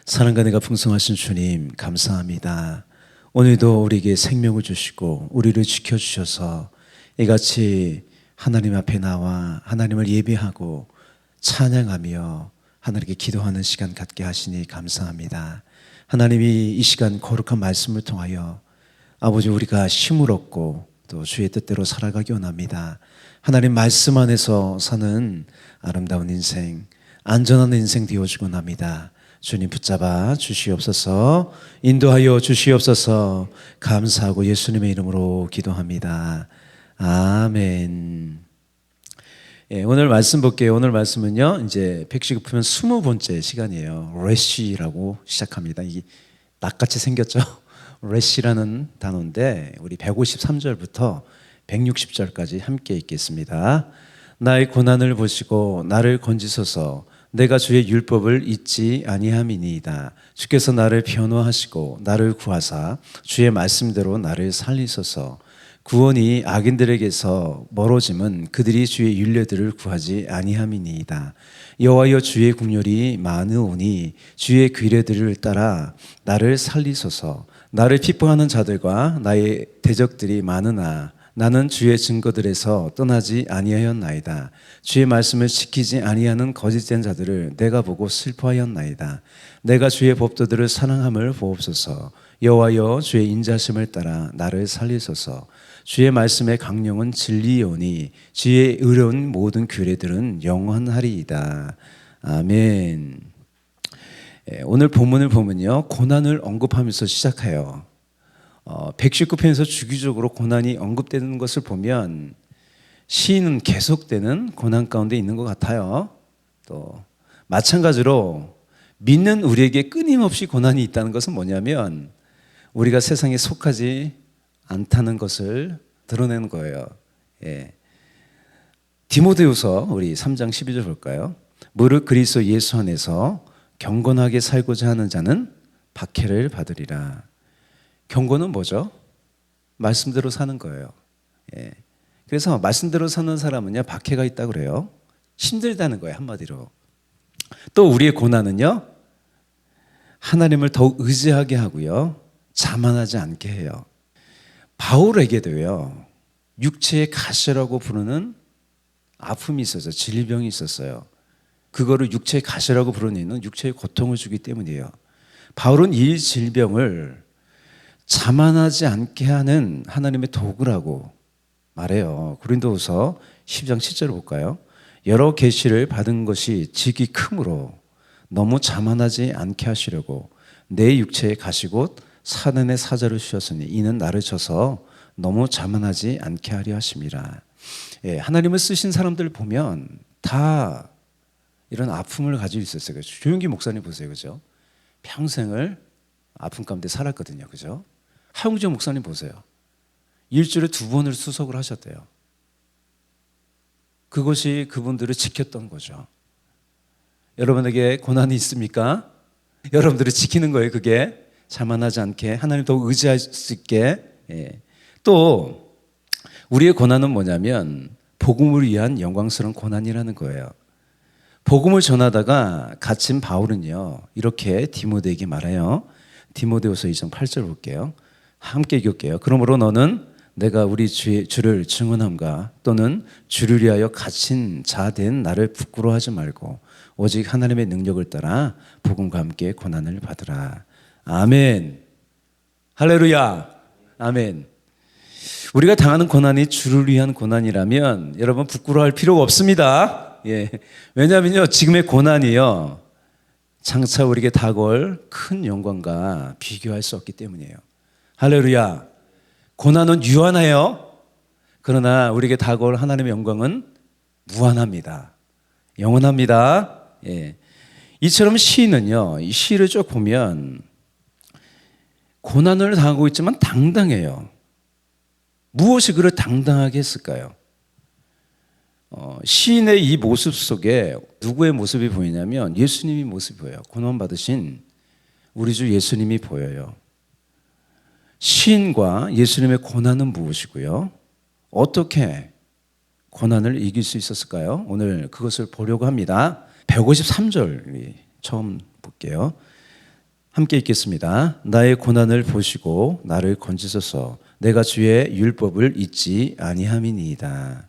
사랑과 내가 풍성하신 주님 감사합니다. 오늘도 우리에게 생명을 주시고 우리를 지켜주셔서 이같이 하나님 앞에 나와 하나님을 예배하고 찬양하며 하나님께 기도하는 시간 갖게 하시니 감사합니다. 하나님이 이 시간 거룩한 말씀을 통하여 아버지 우리가 힘을 얻고 또 주의 뜻대로 살아가기 원합니다. 하나님 말씀 안에서 사는 아름다운 인생, 안전한 인생 되어주기 원합니다. 주님 붙잡아 주시옵소서, 인도하여 주시옵소서. 감사하고 예수님의 이름으로 기도합니다. 아멘. 오늘 말씀 볼게요. 오늘 말씀은요, 이제 백시급하면 20번째 시간이에요. 레시라고 시작합니다. 이게 낙같이 생겼죠? 레시라는 단어인데 우리 153절부터 160절까지 함께 읽겠습니다. 나의 고난을 보시고 나를 건지소서. 내가 주의 율법을 잊지 아니함이니이다. 주께서 나를 변호하시고 나를 구하사 주의 말씀대로 나를 살리소서. 구원이 악인들에게서 멀어짐은 그들이 주의 율례들을 구하지 아니함이니이다. 여호와여 주의 국률이 많으오니 주의 규례들을 따라 나를 살리소서. 나를 핍박하는 자들과 나의 대적들이 많으나 나는 주의 증거들에서 떠나지 아니하였나이다. 주의 말씀을 지키지 아니하는 거짓된 자들을 내가 보고 슬퍼하였나이다. 내가 주의 법도들을 사랑함을 보옵소서. 여호와여 주의 인자심을 따라 나를 살리소서. 주의 말씀의 강령은 진리이오니 주의 의로운 모든 규례들은 영원하리이다. 아멘. 오늘 본문을 보면요, 고난을 언급하면서 시작해요. 119편에서 주기적으로 고난이 언급되는 것을 보면 시인은 계속되는 고난 가운데 있는 것 같아요. 또 마찬가지로 믿는 우리에게 끊임없이 고난이 있다는 것은 뭐냐면 우리가 세상에 속하지 않다는 것을 드러내는 거예요. 디모데후서 우리 3장 12절 볼까요? 무릇 그리스도 예수 안에서 경건하게 살고자 하는 자는 박해를 받으리라. 경건은 뭐죠? 말씀대로 사는 거예요. 그래서 말씀대로 사는 사람은요, 박해가 있다고 그래요. 힘들다는 거예요, 한마디로. 또 우리의 고난은요, 하나님을 더욱 의지하게 하고요, 자만하지 않게 해요. 바울에게도요, 육체의 가시라고 부르는 아픔이 있었어요. 질병이 있었어요. 그거를 육체의 가시라고 부르는 이유는 육체의 고통을 주기 때문이에요. 바울은 이 질병을 자만하지 않게 하는 하나님의 도구라고 말해요. 고린도후서 10장 7절을 볼까요? 여러 계시를 받은 것이 직이 크므로 너무 자만하지 않게 하시려고 내 육체에 가시곧 사단의 사자를 주셨으니 이는 나를 쳐서 너무 자만하지 않게 하려 하심이라. 하나님을 쓰신 사람들 보면 다 이런 아픔을 가지고 있었어요. 조용기 목사님 보세요, 그죠? 평생을 아픔 가운데 살았거든요, 그죠? 하용재 목사님 보세요. 일주일에 2번을 수석을 하셨대요. 그것이 그분들을 지켰던 거죠. 여러분에게 고난이 있습니까? 여러분들을 지키는 거예요, 그게. 자만하지 않게, 하나님 더 의지할 수 있게. 또 우리의 고난은 뭐냐면 복음을 위한 영광스러운 고난이라는 거예요. 복음을 전하다가 갇힌 바울은요, 이렇게 디모데에게 말해요. 디모데후서 2장 8절 볼게요. 함께 읽을게요. 그러므로 너는 내가 우리 주를 증언함과 또는 주를 위하여 갇힌 자 된 나를 부끄러워하지 말고 오직 하나님의 능력을 따라 복음과 함께 고난을 받으라. 아멘. 할렐루야. 아멘. 우리가 당하는 고난이 주를 위한 고난이라면 여러분 부끄러워할 필요가 없습니다. 왜냐하면요, 지금의 고난이요, 장차 우리에게 다가올 큰 영광과 비교할 수 없기 때문이에요. 할렐루야. 고난은 유한해요. 그러나 우리에게 다가올 하나님의 영광은 무한합니다. 영원합니다. 이처럼 시인은요, 이 시를 쭉 보면 고난을 당하고 있지만 당당해요. 무엇이 그를 당당하게 했을까요? 시인의 이 모습 속에 누구의 모습이 보이냐면 예수님의 모습이 보여요. 고난받으신 우리 주 예수님이 보여요. 시인과 예수님의 고난은 무엇이고요? 어떻게 고난을 이길 수 있었을까요? 오늘 그것을 보려고 합니다. 153절 처음 볼게요. 함께 읽겠습니다. 나의 고난을 보시고 나를 건지소서. 내가 주의 율법을 잊지 아니함이니이다.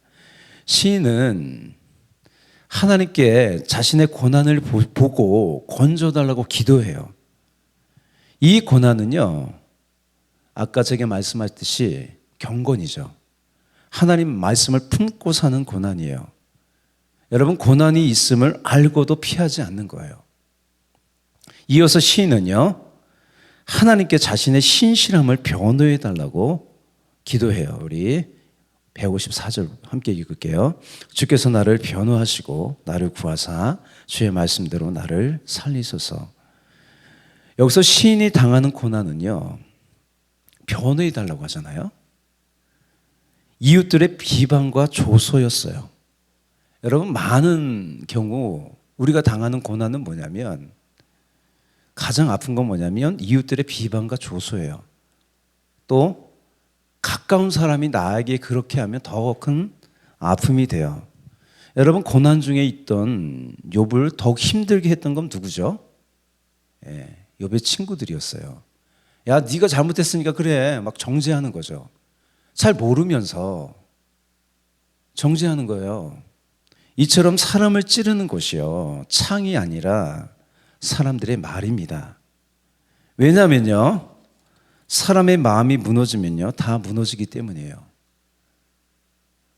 시인은 하나님께 자신의 고난을 보고 건져달라고 기도해요. 이 고난은요, 아까 제게 말씀하셨듯이 경건이죠. 하나님 말씀을 품고 사는 고난이에요. 여러분, 고난이 있음을 알고도 피하지 않는 거예요. 이어서 시인은요, 하나님께 자신의 신실함을 변호해 달라고 기도해요. 우리 154절 함께 읽을게요. 주께서 나를 변호하시고 나를 구하사 주의 말씀대로 나를 살리소서. 여기서 시인이 당하는 고난은요, 변호해 달라고 하잖아요. 이웃들의 비방과 조소였어요. 여러분, 많은 경우 우리가 당하는 고난은 뭐냐면, 가장 아픈 건 뭐냐면 이웃들의 비방과 조소예요. 또 가까운 사람이 나에게 그렇게 하면 더 큰 아픔이 돼요. 여러분, 고난 중에 있던 욥을 더욱 힘들게 했던 건 누구죠? 욥의 친구들이었어요. 야, 네가 잘못했으니까 그래, 막 정죄하는 거죠. 잘 모르면서 정죄하는 거예요. 이처럼 사람을 찌르는 것이요, 창이 아니라 사람들의 말입니다. 왜냐하면요, 사람의 마음이 무너지면요, 다 무너지기 때문이에요.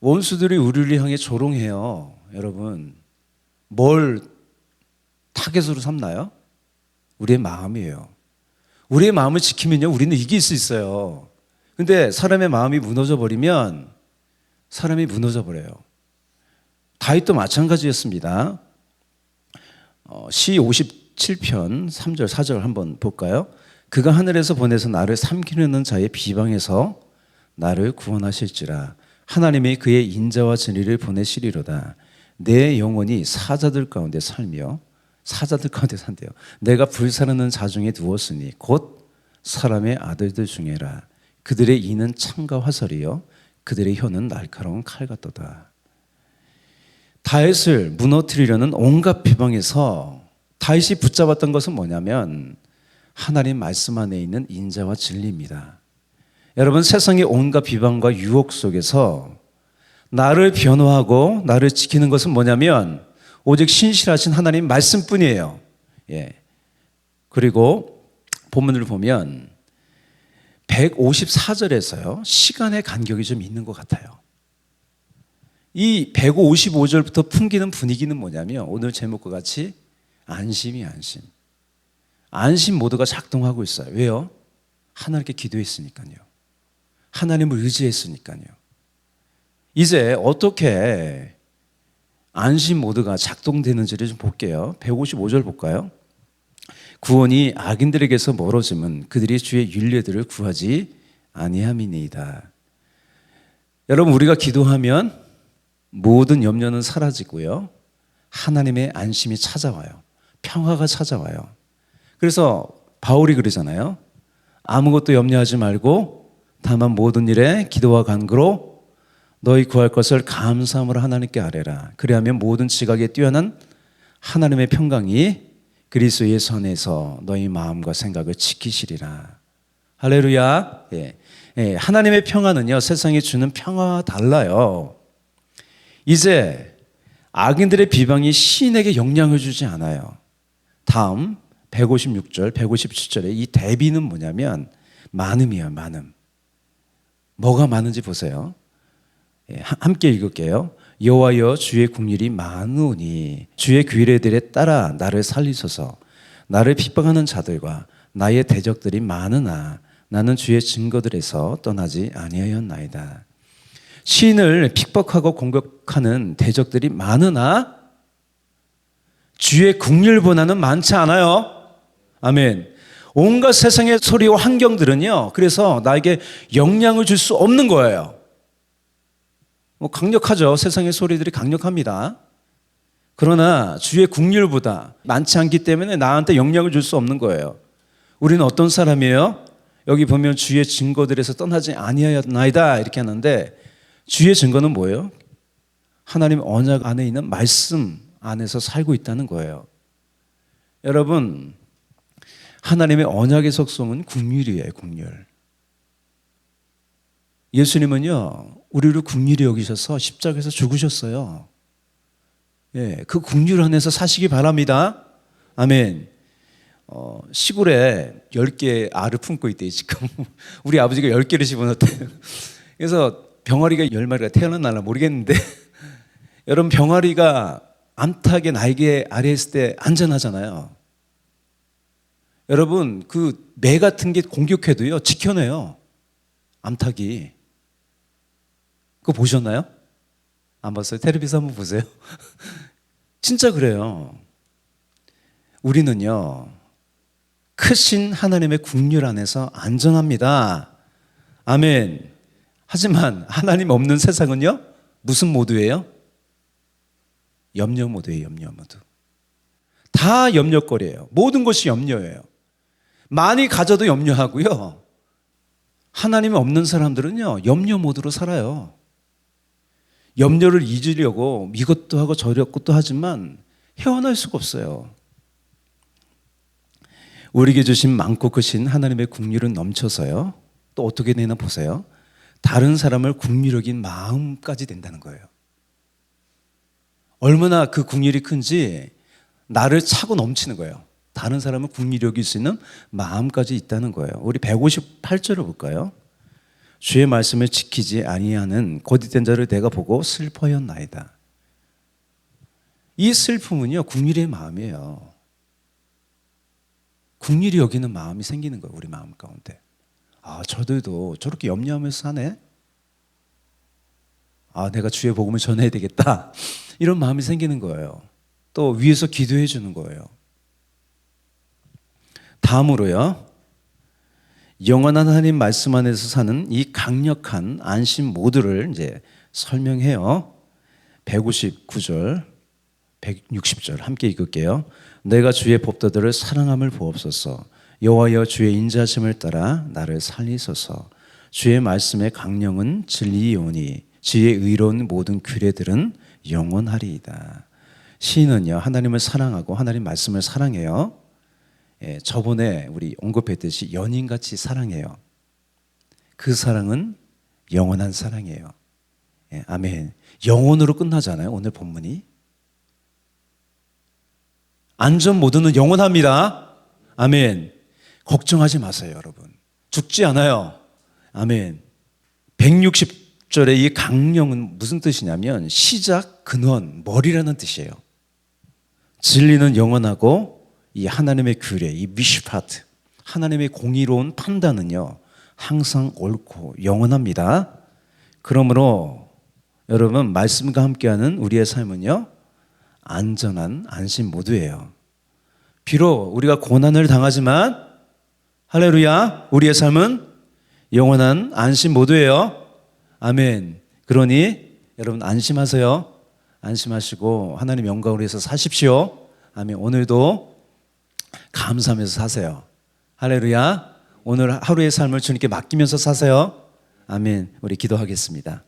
원수들이 우리를 향해 조롱해요. 여러분, 뭘 타겟으로 삼나요? 우리의 마음이에요. 우리의 마음을 지키면요, 우리는 이길 수 있어요. 근데 사람의 마음이 무너져 버리면 사람이 무너져 버려요. 다윗도 마찬가지였습니다. 시 57편 3절 4절 한번 볼까요? 그가 하늘에서 보내서 나를 삼키려는 자의 비방에서 나를 구원하실지라. 하나님이 그의 인자와 진리를 보내시리로다. 내 영혼이 사자들 가운데 살며, 사자들 가운데 산대요. 내가 불사르는 자 중에 누웠으니 곧 사람의 아들들 중에라. 그들의 이는 창과 화살이요 그들의 혀는 날카로운 칼 같도다. 다윗을 무너뜨리려는 온갖 비방에서 다윗이 붙잡았던 것은 뭐냐면 하나님 말씀 안에 있는 인자와 진리입니다. 여러분, 세상의 온갖 비방과 유혹 속에서 나를 변호하고 나를 지키는 것은 뭐냐면 오직 신실하신 하나님 말씀뿐이에요. 그리고 본문을 보면 154절에서요, 시간의 간격이 좀 있는 것 같아요. 이 155절부터 풍기는 분위기는 뭐냐면 오늘 제목과 같이 안심이 안심. 안심 모드가 작동하고 있어요. 왜요? 하나님께 기도했으니까요. 하나님을 의지했으니까요. 이제 어떻게 안심 모드가 작동되는지를 좀 볼게요. 155절 볼까요? 구원이 악인들에게서 멀어짐은 그들이 주의 율례들을 구하지 아니함이니이다. 여러분, 우리가 기도하면 모든 염려는 사라지고요, 하나님의 안심이 찾아와요. 평화가 찾아와요. 그래서 바울이 그러잖아요. 아무것도 염려하지 말고 다만 모든 일에 기도와 간구로 너희 구할 것을 감사함으로 하나님께 아뢰라. 그리하면 모든 지각에 뛰어난 하나님의 평강이 그리스도의 선에서 너희 마음과 생각을 지키시리라. 할렐루야. 하나님의 평화는요, 세상이 주는 평화와 달라요. 이제 악인들의 비방이 시인에게 영향을 주지 않아요. 다음 156절, 157절에 이 대비는 뭐냐면 많음이에요. 많음. 뭐가 많은지 보세요. 함께 읽을게요. 여호와여, 주의 국률이 많으니 주의 규례들에 따라 나를 살리소서. 나를 핍박하는 자들과 나의 대적들이 많으나 나는 주의 증거들에서 떠나지 아니하였나이다. 시인을 핍박하고 공격하는 대적들이 많으나 주의 국률보다는 많지 않아요. 아멘. 온갖 세상의 소리와 환경들은요, 그래서 나에게 영향을 줄 수 없는 거예요. 강력하죠. 세상의 소리들이 강력합니다. 그러나 주의 국률보다 많지 않기 때문에 나한테 영향을 줄 수 없는 거예요. 우리는 어떤 사람이에요? 여기 보면 주의 증거들에서 떠나지 아니하였나이다 이렇게 하는데, 주의 증거는 뭐예요? 하나님 언약 안에 있는 말씀 안에서 살고 있다는 거예요. 여러분, 하나님의 언약의 속성은 긍휼이에요, 긍휼. 예수님은요, 우리를 긍휼히 여기셔서 십자가에서 죽으셨어요. 예, 그 긍휼 안에서 사시기 바랍니다. 아멘. 시골에 10개 알을 품고 있대요, 지금. 우리 아버지가 10개를 집어넣었대요. 그래서 병아리가 10마리가 태어났나 모르겠는데, 여러분, 병아리가 암탉의 날개 아래에 있을 때 안전하잖아요. 여러분, 그 매 같은 게 공격해도요, 지켜내요. 암탉이. 그거 보셨나요? 안 봤어요? 텔레비전 한번 보세요. 진짜 그래요. 우리는요, 크신 하나님의 긍휼 안에서 안전합니다. 아멘. 하지만 하나님 없는 세상은요, 무슨 모드예요? 염려 모드예요, 염려 모드. 다 염려거리예요. 모든 것이 염려예요. 많이 가져도 염려하고요. 하나님이 없는 사람들은요, 염려 모드로 살아요. 염려를 잊으려고 이것도 하고 저것도 하지만 헤어날 수가 없어요. 우리에게 주신 많고 크신 하나님의 긍휼은 넘쳐서요. 또 어떻게 되나 보세요. 다른 사람을 긍휼히 여긴 마음까지 된다는 거예요. 얼마나 그 긍휼이 큰지 나를 차고 넘치는 거예요. 다른 사람을 긍휼히 여길 수 있는 마음까지 있다는 거예요. 우리 158절을 볼까요? 주의 말씀을 지키지 아니하는 고디된 자를 내가 보고 슬퍼하였나이다. 이 슬픔은요, 긍휼의 마음이에요. 긍휼히 여기는 마음이 생기는 거예요, 우리 마음 가운데. 아, 저들도 저렇게 염려하면서 사네? 아, 내가 주의 복음을 전해야 되겠다. 이런 마음이 생기는 거예요. 또 위에서 기도해 주는 거예요. 다음으로요, 영원한 하나님 말씀 안에서 사는 이 강력한 안심 모드를 이제 설명해요. 159절, 160절 함께 읽을게요. 내가 주의 법도들을 사랑함을 보옵소서. 여호와여 주의 인자심을 따라 나를 살리소서. 주의 말씀의 강령은 진리이오니 주의 의로운 모든 규례들은 영원하리이다. 시인은요, 하나님을 사랑하고 하나님 말씀을 사랑해요. 예, 저번에 우리 언급했듯이 연인같이 사랑해요. 그 사랑은 영원한 사랑이에요. 예, 아멘. 영원으로 끝나잖아요, 오늘 본문이. 안전 모드는 영원합니다. 아멘. 걱정하지 마세요, 여러분. 죽지 않아요. 아멘. 160절의 이 강령은 무슨 뜻이냐면 시작, 근원, 머리라는 뜻이에요. 진리는 영원하고 이 하나님의 규례, 이 미슈파트, 하나님의 공의로운 판단은요, 항상 옳고 영원합니다. 그러므로 여러분, 말씀과 함께하는 우리의 삶은요, 안전한 안심 모드예요. 비록 우리가 고난을 당하지만 할렐루야, 우리의 삶은 영원한 안심 모드예요. 아멘. 그러니 여러분 안심하세요. 안심하시고 하나님 영광을 위해서 사십시오. 아멘. 오늘도 감사하면서 사세요. 할렐루야. 오늘 하루의 삶을 주님께 맡기면서 사세요. 아멘. 우리 기도하겠습니다.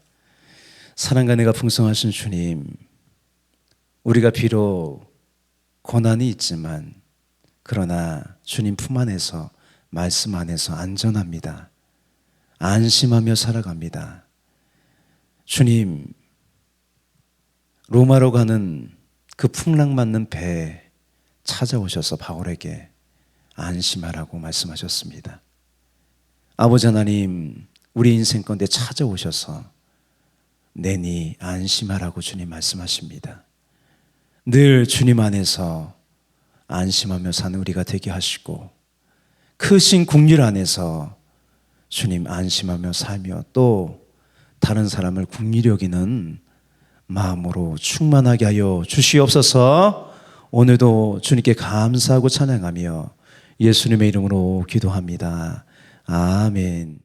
사랑과 은혜가 풍성하신 주님, 우리가 비록 고난이 있지만 그러나 주님 품 안에서, 말씀 안에서 안전합니다. 안심하며 살아갑니다. 주님, 로마로 가는 그 풍랑맞는 배에 찾아오셔서 바울에게 안심하라고 말씀하셨습니다. 아버지 하나님, 우리 인생 가운데 찾아오셔서 내니 안심하라고 주님 말씀하십니다. 늘 주님 안에서 안심하며 사는 우리가 되게 하시고 크신 긍휼 안에서 주님 안심하며 살며 또 다른 사람을 긍휼히 여기는 마음으로 충만하게 하여 주시옵소서. 오늘도 주님께 감사하고 찬양하며 예수님의 이름으로 기도합니다. 아멘.